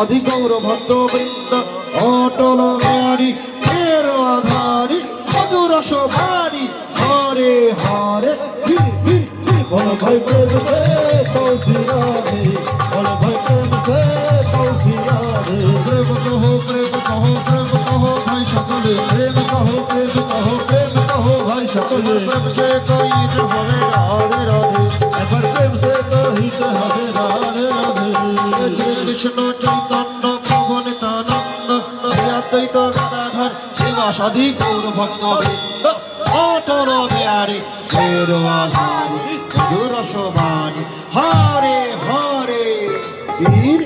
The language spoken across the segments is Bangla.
সাধি গৌর ভক্তবৃন্দ অটল নারী তেরো আধারি মধুরস ভারী হরে হরে বল ভাই প্রেম সে কৌশি রাধে বল ভাই প্রেম সে কৌশি রাধে প্রেম কহো ভাই সকলে প্রেম কহো ভাই সকলে প্রেম সে কইতে হবে রাধে রাধে একবার প্রেম সে কইতে হবে রাধে রাধে কৃষ্ণ চৈতন্য প্রভু নিত্যানন্দ অদ্বৈত গদাধর শিবাসাদি গৌর ভক্তবৃন্দ অটল বিহারী তেরো আধারি মধুরস ভারী হরে হরে বীর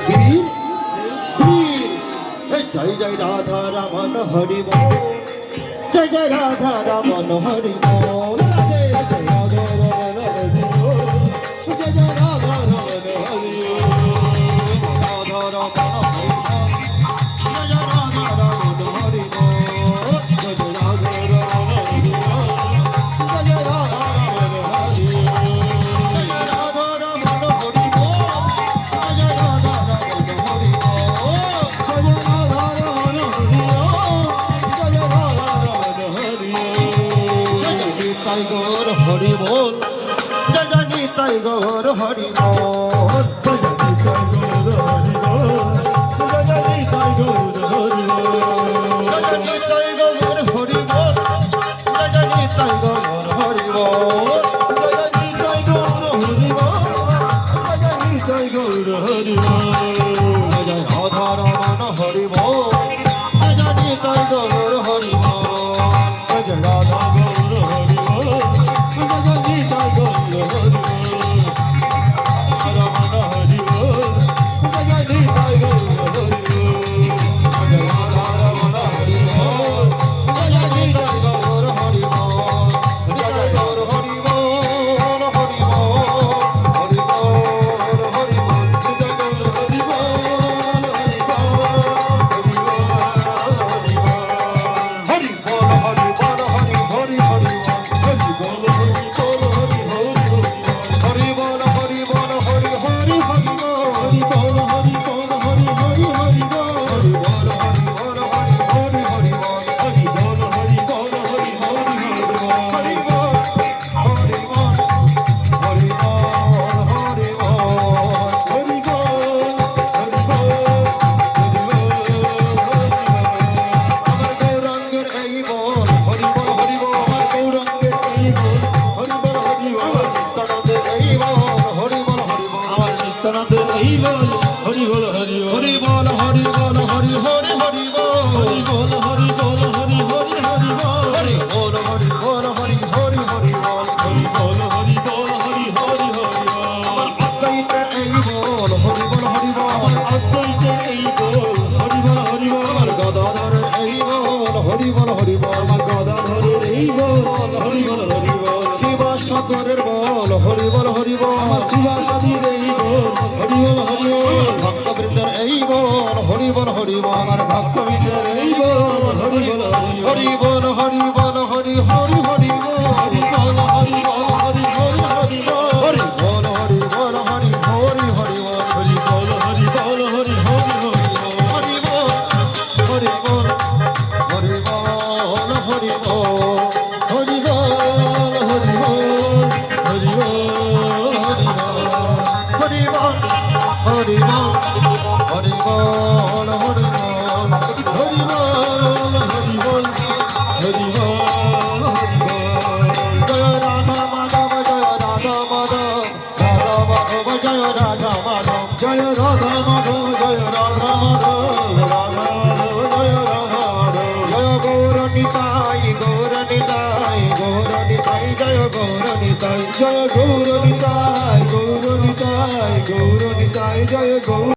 বীর বীর জয় জয় রাধা রমন হরি বল জয় জয় রাধা রমন হরি বল জয় জয় রাধা রমন হরি বল জয় জয় রাধা রমন হরি বল রাধা রমন হরি বল জয় জয় রাধা রমন হরি বল জয় জয় রাধা রমন হরি বল জয় জয় রাধা রমন হরি বল জয় জয় রাধা রমন হরি বল জয় জয় রাধা রমন হরি বল জয় জয় রাধা রমন হরি বল জয় জয় রাধা রমন হরি বল জয় জয় নিতাই গৌর হরি বল জয় জয় নিতাই গৌর হরি বল জয় জয় নিতাই গৌর হরি বল জয় জয় নিতাই গৌর হরি বল জয় জয় নিতাই গৌর হরি বল জয় জয় নিতাই গৌর হরি বল জয় জয় নিতাই গৌর হরি বল জয় জয় নিতাই গৌর হরি বল জয় জয় রাধা রমন হরি বল জয় জয় নিতাই গৌর হরি বল জয় জয় রাধা গৌর হরি বল জয় জয় নিতাই গৌর হরি বল রমন হরি বল জয় জয় নিতাই গৌর হরি বল জয় জয় রাধা রমন হরি বল জয় জয় নিতাই গৌর হরি বল জয় জয় গৌর হরি বল হরি বল হরি বল হরি বল জয় জয় গৌর হরি বল হরি বল হরি বল হরি বল হরি বল হরি বল হরি বল হরি বল হরি বল হরি হরি হরি হরি বল হরি বল হরি হরি হরি বল হরি বল হরি বল হরি হরি হরি বল হরি বল হরি বল হরি হরি হরি বল হরি বল হরি বল হরি বল হরি বল হরি বল হরি বল হরি বল আমার গৌরাঙ্গের এই বল হরি বল হরি বল আমার গৌরাঙ্গের এই বল হরি বল হরি বল নিত্যানন্দের এই বল হরি বল হরি বল আমার নিত্যানন্দের এই বল হরি বল হরি হরি বল হরি বল হরি হরি হরি বল হরি বল হরি বল হরি হরি হরি বল হরি বল হরি বল হরি হরি হরি বল হরি বল হরি বল হরি হরি হরি বল আমার অদ্বৈতের এই বল হরি বল হরি বল আমার অদ্বৈতের এই বল হরি বল হরি বল আমার গদাধরের এই বল হরি বল হরি বল আমার গদাধরের এই বল হরি বল হরি বল শিবাশঙ্করের বল হরি বল হরি বল আমার শিবাসাদির এই বল হরি বল হরি বল ভক্তবৃন্দের এই বল হরি বল হরি বল আমার ভক্তবৃন্দের এই বল হরি বল হরি বল হরি বল হরি হরি হরি বল হরি বল হরি বল হরি হরি হরি বল হরি বল হরি বল হরি হরি হরি বল হরি বল হরি বল হরি হরি হরি বল হরি বল হরি বল হরি বল হরি বল হরি বল হরি বল হরি বল হরি বল হরি বল হরি বল হরি বল হরি বল হরি বল হরি বল হরি বল জয় রাধা মাধব জয় রাধা মাধব রাধা মাধব জয় রাধা মাধব জয় রাধা মাধব জয় রাধা মাধব রাধা মাধব জয় রাধা মাধব জয় গৌর নিতাই